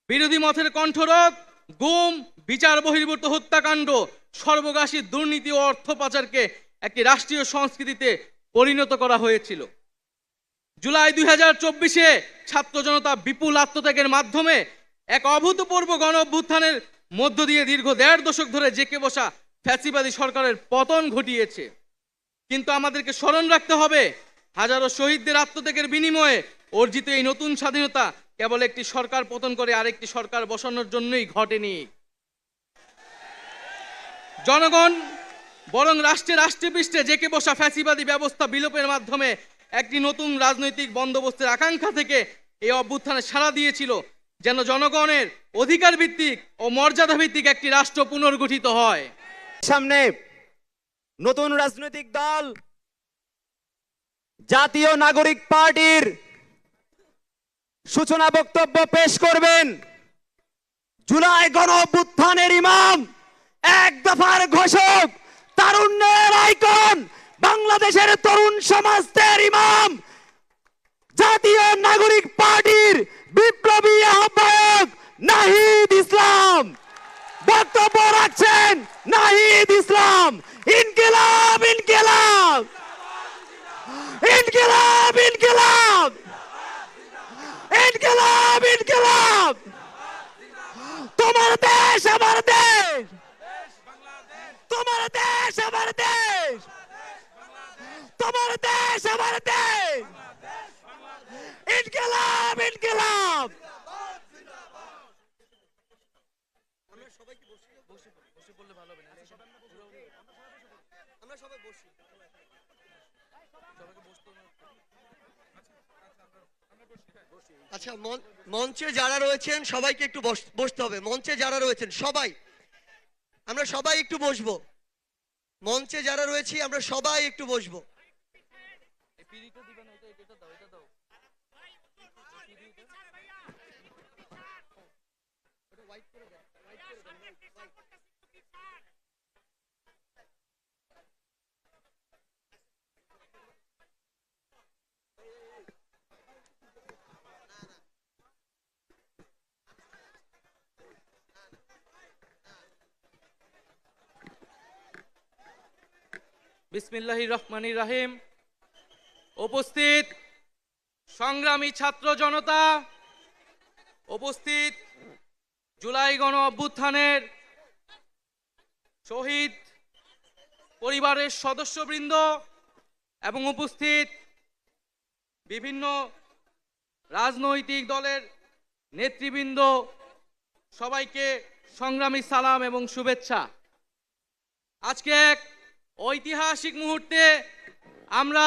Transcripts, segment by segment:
বিরোধী মতের কণ্ঠরোধ, গুম, বিচার বহির্ভূত হত্যাকাণ্ড, সর্বগ্রাসী দুর্নীতি ও অর্থ পাচারকে একটি রাষ্ট্রীয় সংস্কৃতিতে পরিণত করা হয়েছিল। জুলাই 2024-এ ছাত্র জনতা বিপুল আত্মত্যাগের মাধ্যমে এক অভূতপূর্ব গণ অভ্যুত্থানের মধ্য দিয়ে দীর্ঘ 1.5 দশক ধরে জেঁকে বসা ফ্যাসিবাদী সরকারের পতন ঘটিয়েছে। কিন্তু আমাদেরকে স্মরণ রাখতে হবে, হাজারো শহীদদের আত্মত্যাগের বিনিময়ে অর্জিত এই নতুন স্বাধীনতা কেবল একটি সরকার পতন করে আরেকটি সরকার বসানোর জন্যই ঘটেনি। জনগণ বরং রাষ্ট্রে পৃষ্ঠে জেঁকে বসা ফ্যাসিবাদী ব্যবস্থা বিলোপের মাধ্যমে একটি নতুন রাজনৈতিক বন্দোবস্তের আকাঙ্ক্ষা থেকে এই অভ্যুত্থানে সাড়া দিয়েছিল, যেন জনগণের অধিকার ভিত্তিক ও মর্যাদা ভিত্তিক একটি রাষ্ট্র পুনর্গঠিত হয়। সামনে নতুন রাজনৈতিক দল জাতীয় নাগরিক পার্টির সূচনা বক্তব্য পেশ করবেন। জুলাই গণ অভ্যুত্থানের ইমাম, এক দফার ঘোষক, তারুণ্যের আইকন, বাংলাদেশের তরুণ সমাজের ইমাম, জাতীয় নাগরিক পার্টির বিপ্লবী আহ্বায়ক নাহিদ ইসলাম বক্তব্য রাখছেন। নাহিদ ইসলাম। ইনকিলাব ইনকিলাব ইনকিলাব ইনকিলাব ইনকিলাব ইনকিলাব। তোমার দেশ আমার দেশ, তোমার দেশ আমার দেশ, তোমার দেশ আমার দেশ। ইনকিলাব ইনকিলাব। আচ্ছা, মঞ্চে যারা রয়েছেন সবাইকে একটু বসতে হবে। মঞ্চে যারা রয়েছেন সবাই, আমরা সবাই একটু বসবো। মঞ্চে যারা রয়েছি আমরা সবাই একটু বসবো। বিসমিল্লাহির রহমানির রহিম। উপস্থিত সংগ্রামী ছাত্র জনতা, উপস্থিত জুলাই গণ অভ্যুত্থানের শহীদ পরিবারের সদস্যবৃন্দ এবং উপস্থিত বিভিন্ন রাজনৈতিক দলের নেতৃবৃন্দ, সবাইকে সংগ্রামী সালাম এবং শুভেচ্ছা। আজকে এক ঐতিহাসিক মুহূর্তে আমরা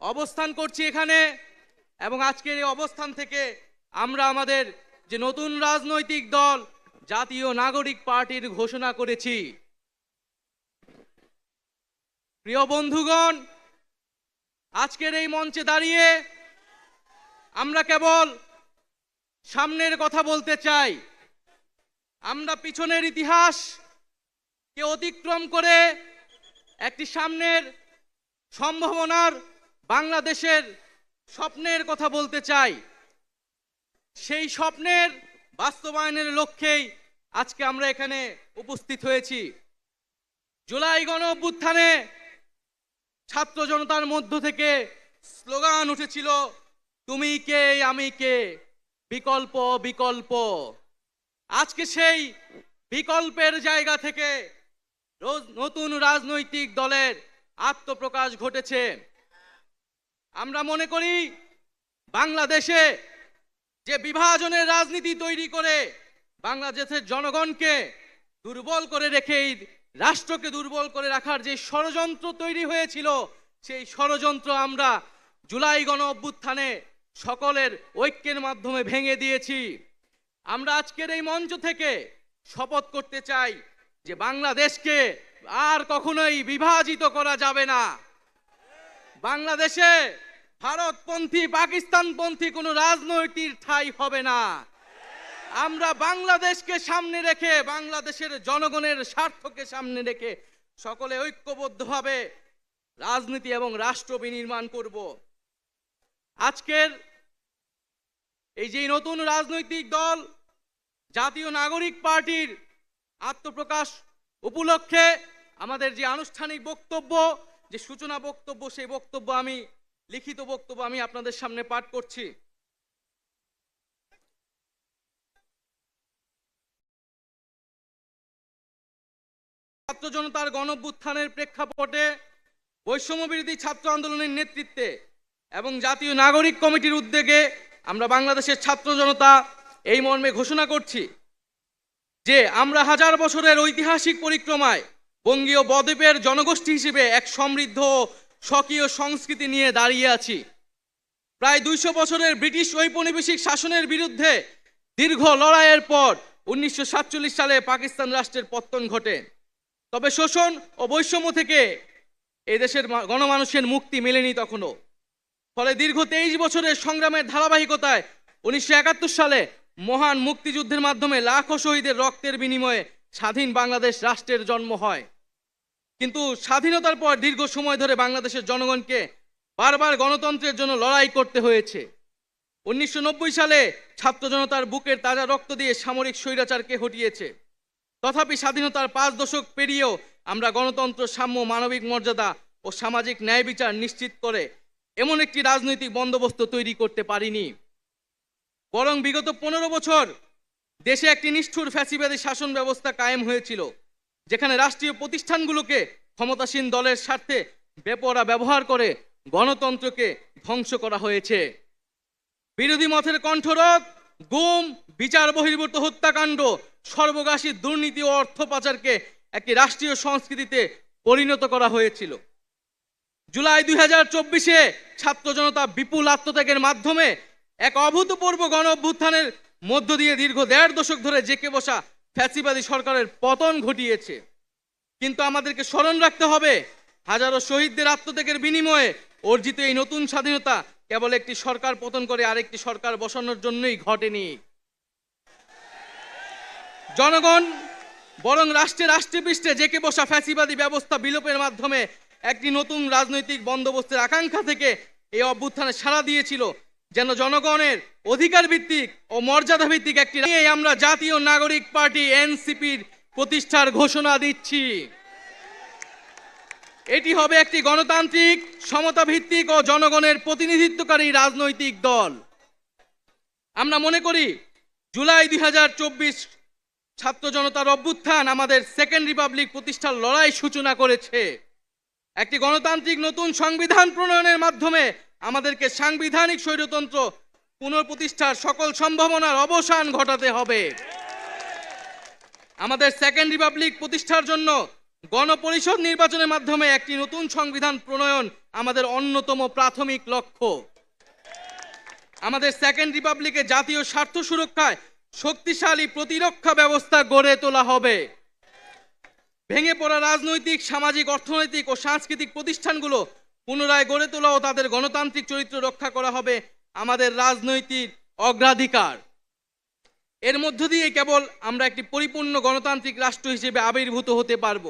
অবস্থান করছি এখানে, এবং আজকের এই অবস্থান থেকে আমরা আমাদের যে নতুন রাজনৈতিক দল জাতীয় নাগরিক পার্টির ঘোষণা করেছি। প্রিয় বন্ধুগণ, আজকের এই মঞ্চে দাঁড়িয়ে আমরা কেবল সামনের কথা বলতে চাই। আমরা পিছনের ইতিহাসকে অতিক্রম করে একটি সামনের সম্ভাবনার বাংলাদেশের স্বপ্নের কথা বলতে চাই। সেই স্বপ্নের বাস্তবায়নের লক্ষ্যেই আজকে আমরা এখানে উপস্থিত হয়েছি। জুলাই গণ অভ্যুত্থানে ছাত্র জনতার মধ্য থেকে স্লোগান উঠেছিল, তুমি কে আমি কে, বিকল্প বিকল্প। আজকে সেই বিকল্পের জায়গা থেকে নতুন রাজনৈতিক দলের আত্মপ্রকাশ ঘটেছে। আমরা মনে করি বাংলাদেশে যে বিভাজনের রাজনীতি তৈরি করে বাংলাদেশের জনগণকে দুর্বল করে রেখে রাষ্ট্রকে দুর্বল করে রাখার যে ষড়যন্ত্র তৈরি হয়েছিল, সেই ষড়যন্ত্র আমরা জুলাই গণ অভ্যুত্থানে সকলের ঐক্যের মাধ্যমে ভেঙে দিয়েছি। আমরা আজকের এই মঞ্চ থেকে শপথ করতে চাই যে বাংলাদেশকে আর কখনোই বিভাজিত করা যাবে না। বাংলাদেশে ভারতপন্থী পাকিস্তানপন্থী কোনো রাজনৈতিক ঠাঁই হবে না। আমরা বাংলাদেশকে সামনে রেখে, বাংলাদেশের জনগণের স্বার্থকে সামনে রেখে সকলে ঐক্যবদ্ধভাবে রাজনীতি এবং রাষ্ট্র বিনির্মাণ করব। আজকের এই যে নতুন রাজনৈতিক দল জাতীয় নাগরিক পার্টির আত্মপ্রকাশ উপলক্ষে আমাদের যে আনুষ্ঠানিক বক্তব্য, যে সূচনা বক্তব্য, সেই বক্তব্য আমি লিখিত বক্তব্য আমি আপনাদের সামনে পাঠ করছি। ছাত্র জনতার গণঅভ্যুত্থানের প্রেক্ষাপটে বৈষম্য বিরোধী ছাত্র আন্দোলনের নেতৃত্বে এবং জাতীয় নাগরিক কমিটির উদ্যোগে আমরা বাংলাদেশের ছাত্র জনতা এই মর্মে ঘোষণা করছি যে আমরা হাজার বছরের ঐতিহাসিক পরিক্রমায় বঙ্গীয় বদ্বীপের জনগোষ্ঠী হিসেবে এক সমৃদ্ধ স্বকীয় সংস্কৃতি নিয়ে দাঁড়িয়ে আছি। প্রায় 200 বছরের ব্রিটিশ ঔপনিবেশিক শাসনের বিরুদ্ধে দীর্ঘ লড়াইয়ের পর 1947 সালে পাকিস্তান রাষ্ট্রের পতন ঘটে। তবে শোষণ ও বৈষম্য থেকে এই দেশের গণমানুষের মুক্তি মেলেনি তখনও। ফলে দীর্ঘ 23 বছরের সংগ্রামের ধারাবাহিকতায় 1971 সালে মহান মুক্তিযুদ্ধের মাধ্যমে লাখো শহীদের রক্তের বিনিময়ে স্বাধীন বাংলাদেশ রাষ্ট্রের জন্ম হয়। কিন্তু স্বাধীনতার পর দীর্ঘ সময় ধরে বাংলাদেশের জনগণকে বারবার গণতন্ত্রের জন্য লড়াই করতে হয়েছে। 1990 সালে ছাত্র জনতার বুকের তাজা রক্ত দিয়ে সামরিক স্বৈরাচারকে হটিয়েছে। তথাপি স্বাধীনতার 5 দশক পেরিয়েও আমরা গণতন্ত্র, সাম্য, মানবিক মর্যাদা ও সামাজিক ন্যায় বিচার নিশ্চিত করে এমন একটি রাজনৈতিক বন্দোবস্ত তৈরি করতে পারিনি। বরং বিগত 15 বছর দেশে একটি নিষ্ঠুর ফ্যাসিবাদী শাসন ব্যবস্থা কায়েম হয়েছিল, যেখানে রাষ্ট্রীয় প্রতিষ্ঠানগুলোকে ক্ষমতাসীন দলের স্বার্থে বেপরোয়া ব্যবহার করে গণতন্ত্রকে ধ্বংস করা হয়েছে। বিরোধী মতের কণ্ঠরোধ, গুম, বিচার বহির্ভূত হত্যাকাণ্ড, সর্বগ্রাসী দুর্নীতি ও অর্থ পাচারকে একটি রাষ্ট্রীয় সংস্কৃতিতে পরিণত করা হয়েছিল। জুলাই 2024-এ ছাত্র জনতা বিপুল আত্মত্যাগের মাধ্যমে এক অভূতপূর্ব গণ অভ্যুত্থানের মধ্য দিয়ে দীর্ঘ 1.5 দশক ধরে জেঁকে বসা ফ্যাসিবাদী সরকারের পতন ঘটিয়েছে। কিন্তু আমাদেরকে স্মরণ রাখতে হবে, হাজারো শহীদদের আত্মত্যাগের বিনিময়ে অর্জিত এই নতুন স্বাধীনতা কেবল একটি সরকার পতন করে আরেকটি সরকার বসানোর জন্যই ঘটেনি। জনগণ বরং রাষ্ট্রপৃষ্ঠে জেঁকে বসা ফ্যাসিবাদী ব্যবস্থা বিলোপের মাধ্যমে একটি নতুন রাজনৈতিক বন্দোবস্তের আকাঙ্ক্ষা থেকে এই অভ্যুত্থানে সাড়া দিয়েছিল, যেন জনগণের অধিকার ভিত্তিক ও মর্যাদা ভিত্তিক একটি আমরা জাতীয় নাগরিক পার্টি এনসিপির প্রতিষ্ঠার ঘোষণা দিচ্ছি। এটি হবে একটি গণতান্ত্রিক, সমতা ভিত্তিক ও জনগণের প্রতিনিধিত্বকারী রাজনৈতিক দল। আমরা মনে করি জুলাই 2024 ছাত্র জনতার অভ্যুত্থান আমাদের সেকেন্ড রিপাবলিক প্রতিষ্ঠার লড়াই সূচনা করেছে। একটি গণতান্ত্রিক নতুন সংবিধান প্রণয়নের মাধ্যমে আমাদেরকে সাংবিধানিক স্বৈরতন্ত্র পুনঃপ্রতিষ্ঠার সকল সম্ভাবনার অবসান ঘটাতে হবে। আমাদের সেকেন্ড রিপাবলিক প্রতিষ্ঠার জন্য গণপরিষদ নির্বাচনের মাধ্যমে একটি নতুন সংবিধান প্রণয়ন আমাদের অন্যতম প্রাথমিক লক্ষ্য। আমাদের সেকেন্ড রিপাবলিকে জাতীয় স্বার্থ সুরক্ষায় শক্তিশালী প্রতিরক্ষা ব্যবস্থা গড়ে তোলা হবে। ভেঙে পড়া রাজনৈতিক, সামাজিক, অর্থনৈতিক ও সাংস্কৃতিক প্রতিষ্ঠানগুলো পুনরায় গড়ে তোলা ও তাদের গণতান্ত্রিক চরিত্র রক্ষা করা হবে আমাদের রাজনৈতিক অগ্রাধিকার। এর মধ্য দিয়ে কেবল আমরা একটি পরিপূর্ণ গণতান্ত্রিক রাষ্ট্র হিসেবে আবির্ভূত হতে পারব।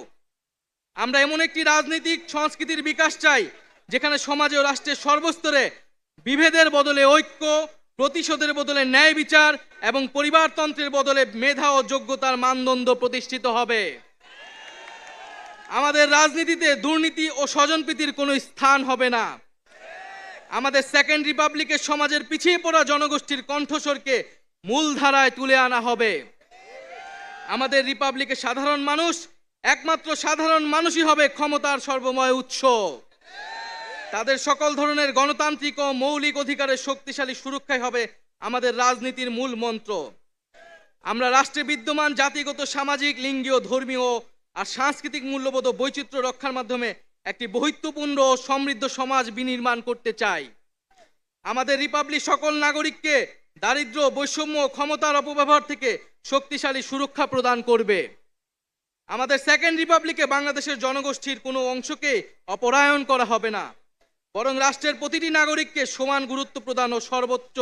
আমরা এমন একটি রাজনৈতিক সংস্কৃতির বিকাশ চাই, যেখানে সমাজে ও রাষ্ট্রের সর্বস্তরে বিভেদের বদলে ঐক্য, প্রতিশোধের বদলে ন্যায় বিচার এবং পরিবারতন্ত্রের বদলে মেধা ও যোগ্যতার মানদণ্ড প্রতিষ্ঠিত হবে। আমাদের রাজনীতিতে দুর্নীতি ও স্বজনপ্রীতির কোনো স্থান হবে না। আমাদের সেকেন্ড রিপাবলিকের সমাজের পিছিয়ে পড়া জনগোষ্ঠীর কণ্ঠস্বরকে মূলধারায় তুলে আনা হবে। আমাদের রিপাবলিকের সাধারণ মানুষ, একমাত্র সাধারণ মানুষই হবে ক্ষমতার সর্বময় উৎস। তাদের সকল ধরনের গণতান্ত্রিক ও মৌলিক অধিকারের শক্তিশালী সুরক্ষাই হবে আমাদের রাজনীতির মূল মন্ত্র। আমরা রাষ্ট্রে বিদ্যমান জাতিগত, সামাজিক, লিঙ্গীয়, ধর্মীয় আর সাংস্কৃতিক মূল্যবোধ ও বৈচিত্র্য রক্ষার মাধ্যমে একটি বৈচিত্র্যপূর্ণ ও সমৃদ্ধ সমাজ বিনির্মাণ করতে চাই। আমাদের রিপাবলিক সকল নাগরিককে দারিদ্র্য, বৈষম্য, ক্ষমতার অপব্যবহার থেকে শক্তিশালী সুরক্ষা প্রদান করবে। আমাদের সেকেন্ড রিপাবলিকে বাংলাদেশের জনগোষ্ঠীর কোনো অংশকে অপরায়ণ করা হবে না, বরং রাষ্ট্রের প্রতিটি নাগরিককে সমান গুরুত্ব প্রদান ও সর্বোচ্চ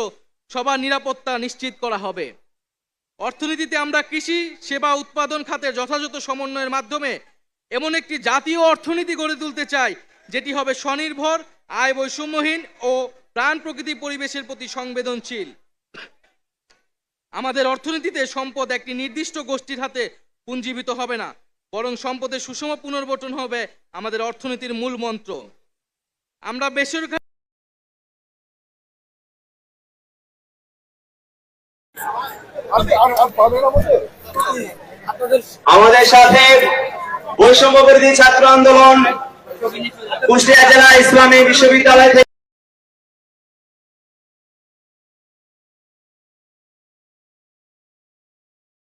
সবার নিরাপত্তা নিশ্চিত করা হবে। অর্থনীতিতে আমরা কৃষি, সেবা, উৎপাদন খাতে যথাযথ সমন্বয়ের মাধ্যমে এমন একটি জাতীয় অর্থনীতি গড়ে তুলতে চাই, যেটি হবে স্বনির্ভর, আয় বৈষম্যহীন ও প্রাণ প্রকৃতি পরিবেশের প্রতি সংবেদনশীল। আমাদের অর্থনীতিতে সম্পদ একটি নির্দিষ্ট গোষ্ঠীর হাতে পুঞ্জীবিত হবে না, বরং সম্পদের সুষম পুনর্বণ্টন হবে আমাদের অর্থনীতির মূল মন্ত্র। আমরা বেসরকারি আমাদের সাথে বৈষম্য বিরোধী ছাত্র আন্দোলন কুষ্টিয়া জেলা ইসলামী বিশ্ববিদ্যালয় থেকে